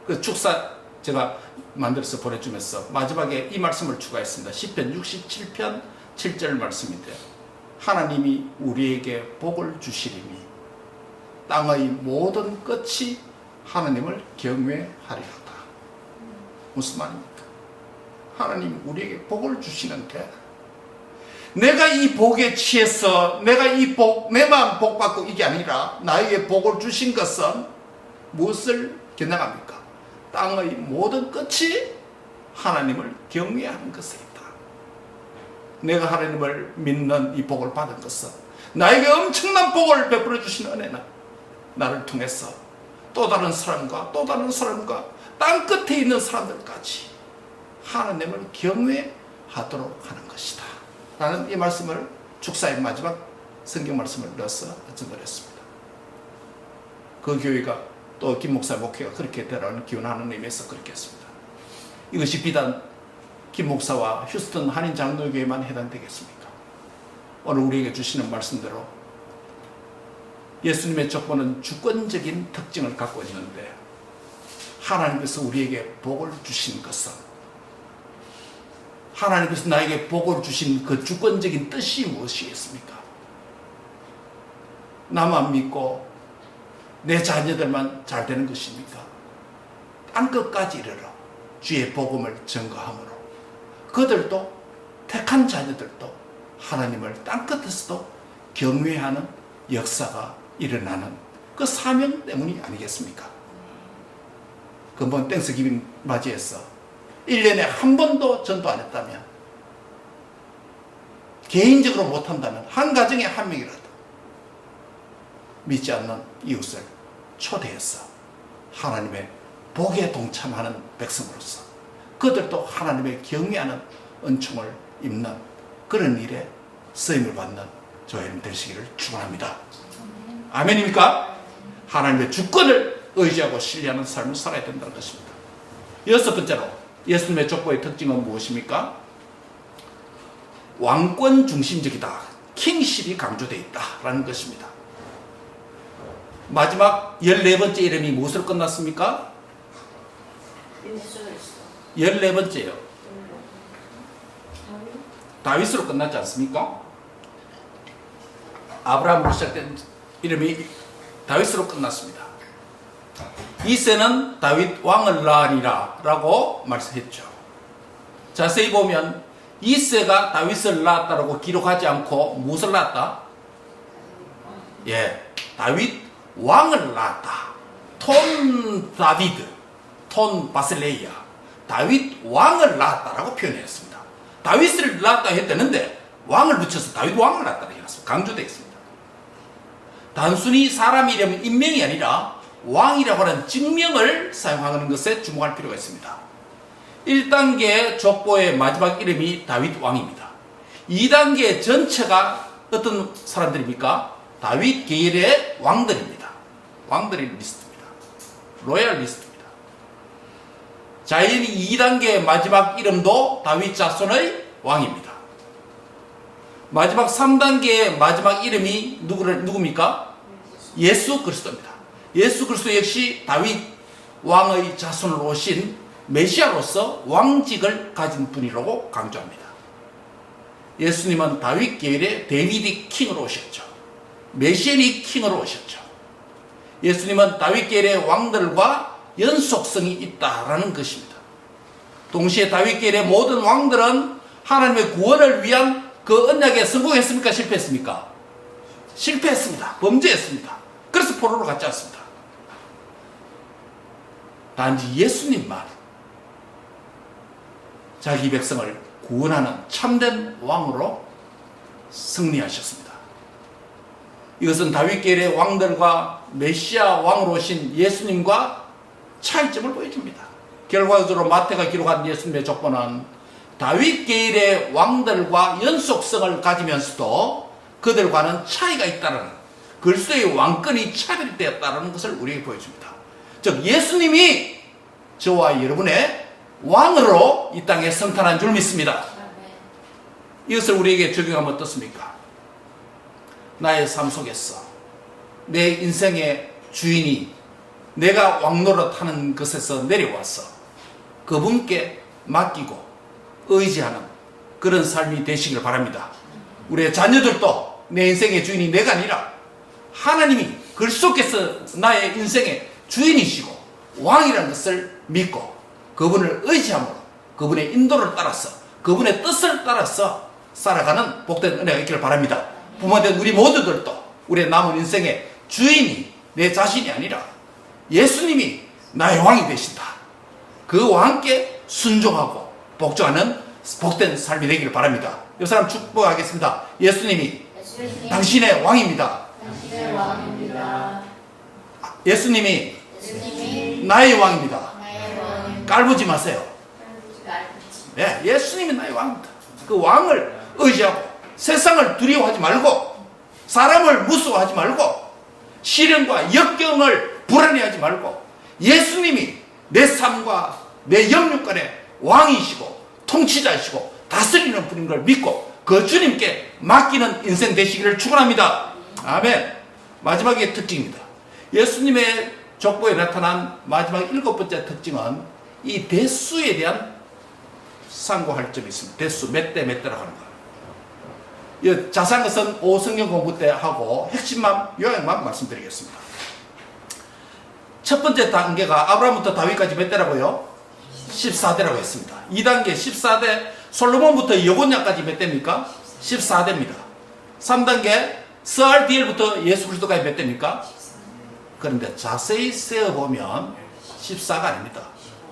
그 축사 제가 만들어서 보내주면서 마지막에 이 말씀을 추가했습니다. 시편 67편 7절 말씀인데 하나님이 우리에게 복을 주시리니 땅의 모든 끝이 하나님을 경외하리로다. 무슨 말입니까? 하나님 우리에게 복을 주시는데 내가 이 복에 취해서 내가 이 복, 내만 복 받고 이게 아니라 나에게 복을 주신 것은 무엇을 겨냥합니까? 땅의 모든 끝이 하나님을 경외하는 것이다. 내가 하나님을 믿는 이 복을 받은 것은 나에게 엄청난 복을 베풀어 주신 은혜는 나를 통해서 또 다른 사람과 또 다른 사람과 땅 끝에 있는 사람들까지 하나님을 경외하도록 하는 것이다. 나는 이 말씀을 축사의 마지막 성경 말씀을 넣어서 전달했습니다. 그 교회가 또 김 목사 목회가 그렇게 되라는 기원하는 의미에서 그렇게 했습니다. 이것이 비단 김 목사와 휴스턴 한인 장로교회만 해당되겠습니까? 오늘 우리에게 주시는 말씀대로 예수님의 족보는 주권적인 특징을 갖고 있는데 하나님께서 우리에게 복을 주신 것은 하나님께서 나에게 복을 주신 그 주권적인 뜻이 무엇이겠습니까? 나만 믿고 내 자녀들만 잘 되는 것입니까? 땅끝까지 이르러 주의 복음을 전거함으로 그들도 택한 자녀들도 하나님을 땅끝에서도 경외하는 역사가 일어나는 그 사명 때문이 아니겠습니까? 근본 땡스기빙 맞이해서 1년에 한 번도 전도 안 했다면 개인적으로 못한다면 한 가정에 한 명이라도 믿지 않는 이웃을 초대해서 하나님의 복에 동참하는 백성으로서 그들도 하나님의 경외하는 은총을 입는 그런 일에 쓰임을 받는 저희는 되시기를 축원합니다. 아멘입니까? 하나님의 주권을 의지하고 신뢰하는 삶을 살아야 된다는 것입니다. 여섯 번째로 예수님의 족보의 특징은 무엇입니까? 왕권 중심적이다. 킹십이 강조되어 있다라는 것입니다. 마지막 14번째 이름이 무엇으로 끝났습니까? 14번째요. 다윗으로 끝났지 않습니까? 아브라함으로 시작된 이름이 다윗으로 끝났습니다. 이새는 다윗 왕을 낳으리라 라고 말씀했죠. 자세히 보면 이새가 다윗을 낳았다라고 기록하지 않고 무엇을 낳았다? 다윗 왕을 낳았다. 톤 다비드, 톤 바슬레이아, 다윗 왕을 낳았다라고 표현했습니다. 다윗을 낳았다 했다는데 왕을 붙여서 다윗 왕을 낳았다고 강조되어 있습니다. 단순히 사람 이름 인명이 아니라 왕이라고 하는 직명을 사용하는 것에 주목할 필요가 있습니다. 1단계 족보의 마지막 이름이 다윗 왕입니다. 2단계 전체가 어떤 사람들입니까? 다윗 계열의 왕들입니다. 왕들의 리스트입니다. 로얄 리스트입니다. 자연히 2단계 마지막 이름도 다윗 자손의 왕입니다. 마지막 3단계의 마지막 이름이 누굽니까? 예수 그리스도입니다. 예수 그리스도 역시 다윗 왕의 자손으로 오신 메시아로서 왕직을 가진 분이라고 강조합니다. 예수님은 다윗 계열의 데이비드 킹으로 오셨죠. 메시아닉 킹으로 오셨죠. 예수님은 다윗 계열의 왕들과 연속성이 있다라는 것입니다. 동시에 다윗 계열의 모든 왕들은 하나님의 구원을 위한 그 언약에 성공했습니까? 실패했습니까? 실패했습니다. 범죄했습니다. 그래서 포로로 갔지 않습니다. 단지 예수님만 자기 백성을 구원하는 참된 왕으로 승리하셨습니다. 이것은 다윗 계열의 왕들과 메시아 왕으로 오신 예수님과 차이점을 보여줍니다. 결과적으로 마태가 기록한 예수님의 족보는 다윗 계열의 왕들과 연속성을 가지면서도 그들과는 차이가 있다는 그리스도의 왕권이 차별되었다는 것을 우리에게 보여줍니다. 즉 예수님이 저와 여러분의 왕으로 이 땅에 성탄한 줄 믿습니다. 이것을 우리에게 적용하면 어떻습니까? 나의 삶 속에서 내 인생의 주인이 내가 왕노릇하는 것에서 내려와서 그분께 맡기고 의지하는 그런 삶이 되시길 바랍니다. 우리의 자녀들도 내 인생의 주인이 내가 아니라 하나님이 그리스도께서 나의 인생의 주인이시고 왕이라는 것을 믿고 그분을 의지함으로 그분의 인도를 따라서 그분의 뜻을 따라서 살아가는 복된 은혜가 있기를 바랍니다. 부모된 우리 모두들도 우리의 남은 인생의 주인이 내 자신이 아니라 예수님이 나의 왕이 되신다. 그 왕께 순종하고 복종하는 복된 삶이 되기를 바랍니다. 이 사람 축복하겠습니다. 예수님이 당신의 왕입니다. 예수님이 나의 왕입니다. 깔보지 마세요. 네, 예수님이 나의 왕입니다. 그 왕을 의지하고 세상을 두려워하지 말고 사람을 무서워하지 말고 시련과 역경을 불안해하지 말고 예수님이 내 삶과 내 영육간의 왕이시고 통치자이시고 다스리는 분인 걸 믿고 그 주님께 맡기는 인생 되시기를 축원합니다. 아멘. 마지막의 특징입니다. 예수님의 족보에 나타난 마지막 7번째 특징은 이 대수에 대한 상고할 점이 있습니다. 대수 몇 대 몇 대라고 하는 거. 자세한 것은 성경 공부 때 하고 핵심만 요약만 말씀드리겠습니다. 첫 번째 단계가 아브라함부터 다윗까지 몇 대라고요? 14대라고 했습니다. 2단계 14대 솔로몬부터 여고냐까지 몇 대입니까? 14대입니다. 3단계 스알디엘부터 예수 그리스도까지 몇 대입니까? 그런데 자세히 세어보면 14가 아닙니다.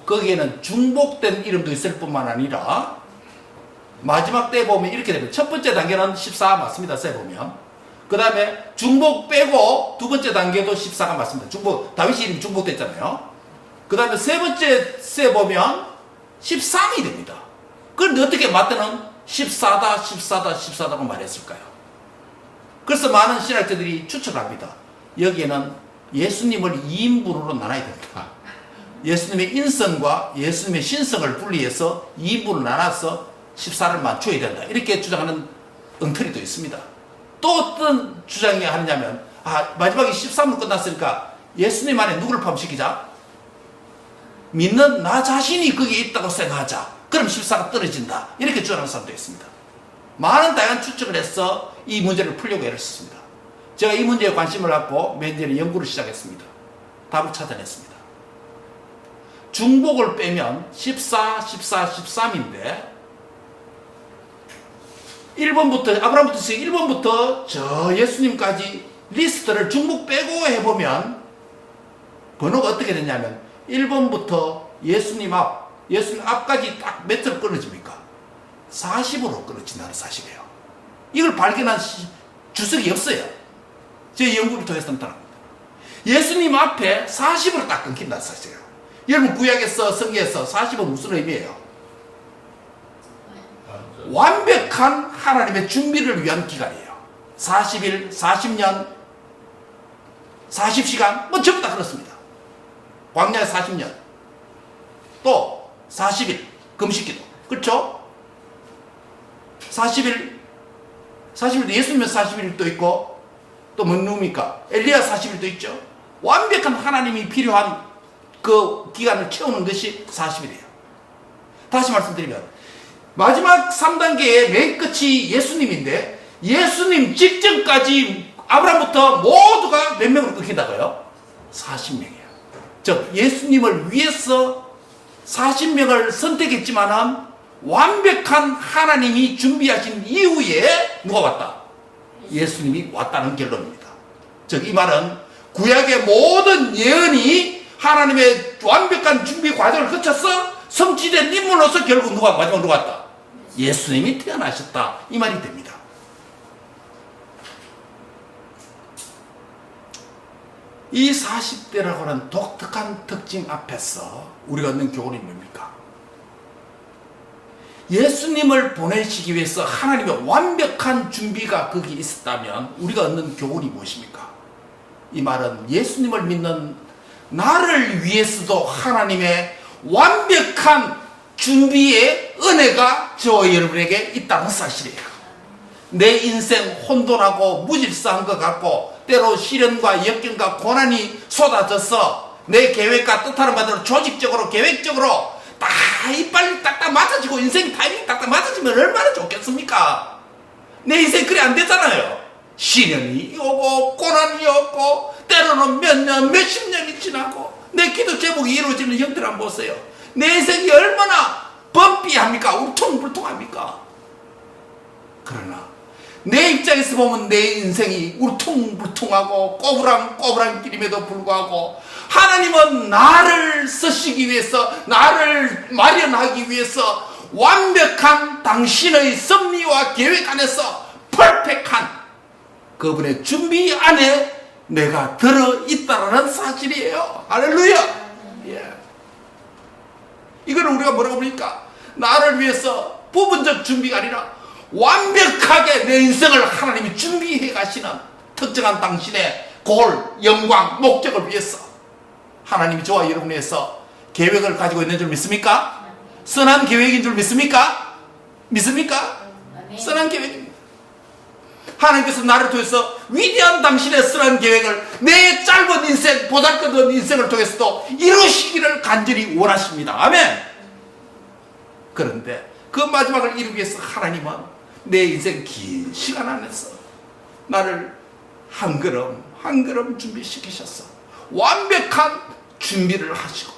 거기에는 중복된 이름도 있을 뿐만 아니라 마지막 때 보면 이렇게 됩니다. 첫 번째 단계는 14 맞습니다. 세어보면. 그 다음에 중복 빼고 두 번째 단계도 14가 맞습니다. 중복, 다윗이 이름이 중복됐잖아요. 그 다음에 세 번째 세어보면 13이 됩니다. 그런데 어떻게 마태는 14다, 14다, 14다고 말했을까요? 그래서 많은 신학자들이 추측합니다. 여기에는 예수님을 2인분으로 나눠야 된다. 예수님의 인성과 예수님의 신성을 분리해서 2인분을 나눠서 14를 맞춰야 된다. 이렇게 주장하는 엉터리도 있습니다. 또 어떤 주장이 하느냐면 마지막에 13으로 끝났으니까 예수님 안에 누구를 포함시키자? 믿는 나 자신이 거기에 있다고 생각하자. 그럼 14가 떨어진다. 이렇게 주장하는 사람도 있습니다. 많은 다양한 추측을 해서 이 문제를 풀려고 애를 썼습니다. 제가 이 문제에 관심을 갖고 몇 년 전에 연구를 시작했습니다. 답을 찾아냈습니다. 중복을 빼면 14, 14, 13인데 1번부터 아브라함부터 1번부터 저 예수님까지 리스트를 중복 빼고 해보면 번호가 어떻게 되냐면 1번부터 예수님 앞까지 딱 몇으로 끊어집니까? 40으로 끊어진다는 사실이에요. 이걸 발견한 주석이 없어요. 제 연구를 통해서 나타납니다. 예수님 앞에 40으로 딱 끊긴다는 사실이에요. 여러분 구약에서 성경에서 40은 무슨 의미예요? 완벽한 하나님의 준비를 위한 기간이에요. 40일, 40년, 40시간 뭐 전부 다 그렇습니다. 광야에 40년 또 40일 금식기도 그렇죠? 40일 예수님은 40일도 있고 또 뭐 누굽니까? 엘리야 40일도 있죠. 완벽한 하나님이 필요한 그 기간을 채우는 것이 40일이에요. 다시 말씀드리면 마지막 3단계의 맨 끝이 예수님인데 예수님 직전까지 아브라함부터 모두가 몇 명으로 끊긴다고요? 40명이에요. 즉 예수님을 위해서 40명을 선택했지만은 완벽한 하나님이 준비하신 이후에 누가 왔다? 예수님이 왔다는 결론입니다. 즉 이 말은 구약의 모든 예언이 하나님의 완벽한 준비 과정을 거쳐서 성취된 인물로서 결국 마지막으로 누가 왔다? 예수님이 태어나셨다. 이 말이 됩니다. 이 40대라고 하는 독특한 특징 앞에서 우리가 얻는 교훈이 뭡니까? 예수님을 보내시기 위해서 하나님의 완벽한 준비가 거기 있었다면 우리가 얻는 교훈이 무엇입니까? 이 말은 예수님을 믿는 나를 위해서도 하나님의 완벽한 준비의 은혜가 저와 여러분에게 있다는 사실이에요. 내 인생 혼돈하고 무질서한 것 같고 때로 시련과 역경과 고난이 쏟아져서 내 계획과 뜻하는 바대로 조직적으로 계획적으로 다 이빨이 딱딱 맞아지고 인생 타이밍 딱딱 맞아지면 얼마나 좋겠습니까? 내 인생 그래 안 되잖아요. 시련이 오고 고난이 오고 때로는 몇 년, 몇십 년이 지나고 내 기도 제목이 이루어지는 형태를 한번 보세요. 내 인생이 얼마나 범피합니까? 울퉁불퉁합니까? 그러나 내 입장에서 보면 내 인생이 울퉁불퉁하고 꼬부랑 길임에도 불구하고 하나님은 나를 쓰시기 위해서, 나를 마련하기 위해서 완벽한 당신의 섭리와 계획 안에서 퍼펙트한 그분의 준비 안에 내가 들어있다라는 사실이에요. 할렐루야. 예. 이거는 우리가 뭐라고 부르니까 나를 위해서 부분적 준비가 아니라 완벽하게 내 인생을 하나님이 준비해 가시는 특정한 당신의 골, 영광, 목적을 위해서 하나님이 저와 여러분을 위해서 계획을 가지고 있는 줄 믿습니까? 선한 계획인 줄 믿습니까? 믿습니까? 선한 계획입니다. 하나님께서 나를 통해서 위대한 당신의 선한 계획을 내 짧은 인생, 보잘것없는 인생을 통해서도 이루시기를 간절히 원하십니다. 아멘. 그런데 그 마지막을 이루기 위해서 하나님은 내 인생 긴 시간 안에서 나를 한 걸음 한 걸음 준비시키셨어. 완벽한 준비를 하시고,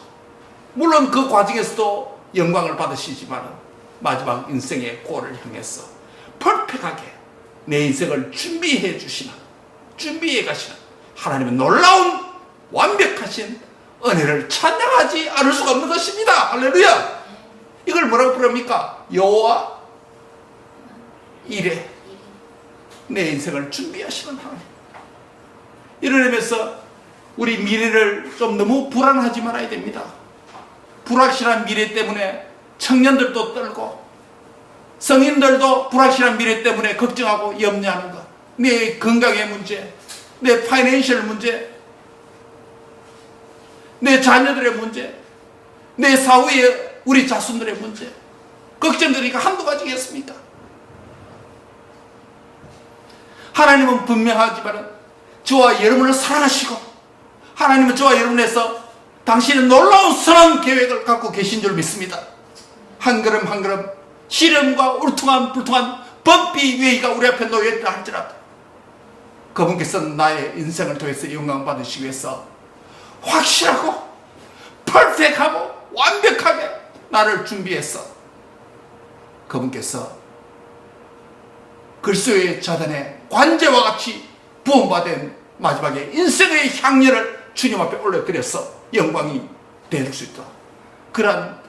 물론 그 과정에서도 영광을 받으시지만 마지막 인생의 골을 향해서 퍼펙트하게 내 인생을 준비해 주시는, 준비해 가시는 하나님은 놀라운 완벽하신 은혜를 찬양하지 않을 수가 없는 것입니다. 할렐루야. 이걸 뭐라고 부릅니까? 여호와 이레. 내 인생을 준비하시는 하나님. 이런 의미에서 우리 미래를 좀 너무 불안하지 말아야 됩니다. 불확실한 미래 때문에 청년들도 떨고 성인들도 불확실한 미래 때문에 걱정하고 염려하는 것, 내 건강의 문제, 내 파이낸셜 문제, 내 자녀들의 문제, 내 사후의 우리 자손들의 문제, 걱정들이 한두 가지겠습니까? 하나님은 분명하지만 저와 여러분을 사랑하시고, 하나님은 저와 여러분에서 당신의 놀라운 선한 계획을 갖고 계신 줄 믿습니다. 한 걸음 한 걸음 시름과 울퉁불퉁한 범피 위기가 우리 앞에 놓여있다 할지라도 그분께서 나의 인생을 통해서 영광 받으시기 위해서 확실하고 퍼펙트하고 완벽하게 나를 준비해서 그분께서 글소의 자단에 관제와 같이 부원받은 마지막에 인생의 향연을 주님 앞에 올려드려서 영광이 될 수 있도록 그러한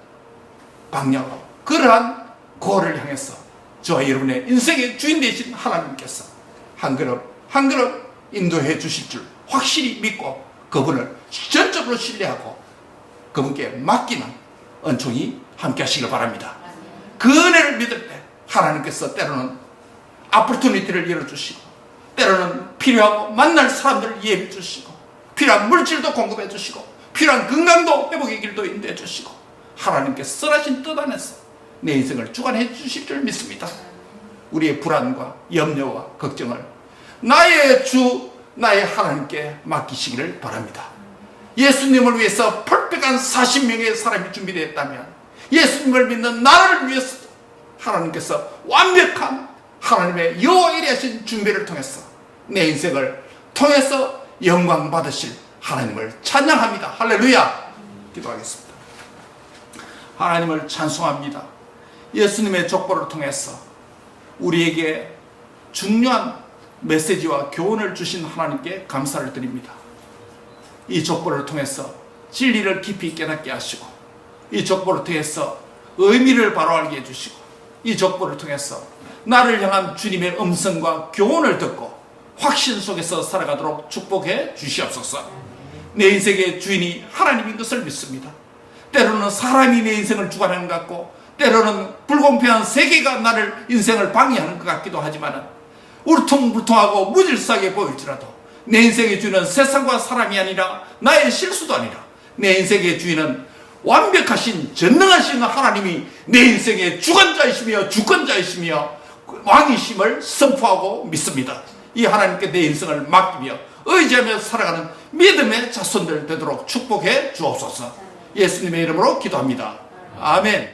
방향으로, 그러한 고를 향해서 저와 여러분의 인생의 주인 되신 하나님께서 한 걸음 한 걸음 인도해 주실 줄 확실히 믿고 그분을 전적으로 신뢰하고 그분께 맡기는 은총이 함께 하시길 바랍니다. 그 은혜를 믿을 때 하나님께서 때로는 아포르투니티를 열어주시고, 때로는 필요하고 만날 사람들을 이해해 주시고, 필요한 물질도 공급해 주시고, 필요한 건강도 회복의 길도 인도해 주시고, 하나님께서 선하신 뜻 안에서 내 인생을 주관해 주실 줄 믿습니다. 우리의 불안과 염려와 걱정을 나의 주, 나의 하나님께 맡기시기를 바랍니다. 예수님을 위해서 퍼펙트한 40명의 사람이 준비되었다면 예수님을 믿는 나를 위해서 하나님께서 완벽한 하나님의 여호와 이레 하신 준비를 통해서 내 인생을 통해서 영광 받으실 하나님을 찬양합니다. 할렐루야. 기도하겠습니다. 하나님을 찬송합니다. 예수님의 족보를 통해서 우리에게 중요한 메시지와 교훈을 주신 하나님께 감사를 드립니다. 이 족보를 통해서 진리를 깊이 깨닫게 하시고, 이 족보를 통해서 의미를 바로 알게 해주시고, 이 족보를 통해서 나를 향한 주님의 음성과 교훈을 듣고 확신 속에서 살아가도록 축복해 주시옵소서. 내 인생의 주인이 하나님인 것을 믿습니다. 때로는 사람이 내 인생을 주관하는 것 같고, 때로는 불공평한 세계가 나를 인생을 방해하는 것 같기도 하지만 울퉁불퉁하고 무질서하게 보일지라도 내 인생의 주인은 세상과 사람이 아니라 나의 실수도 아니라 내 인생의 주인은 완벽하신 전능하신 하나님이 내 인생의 주관자이시며 주권자이시며 왕이심을 선포하고 믿습니다. 이 하나님께 내 인생을 맡기며 의지하며 살아가는 믿음의 자손들 되도록 축복해 주옵소서. 예수님의 이름으로 기도합니다. 아멘.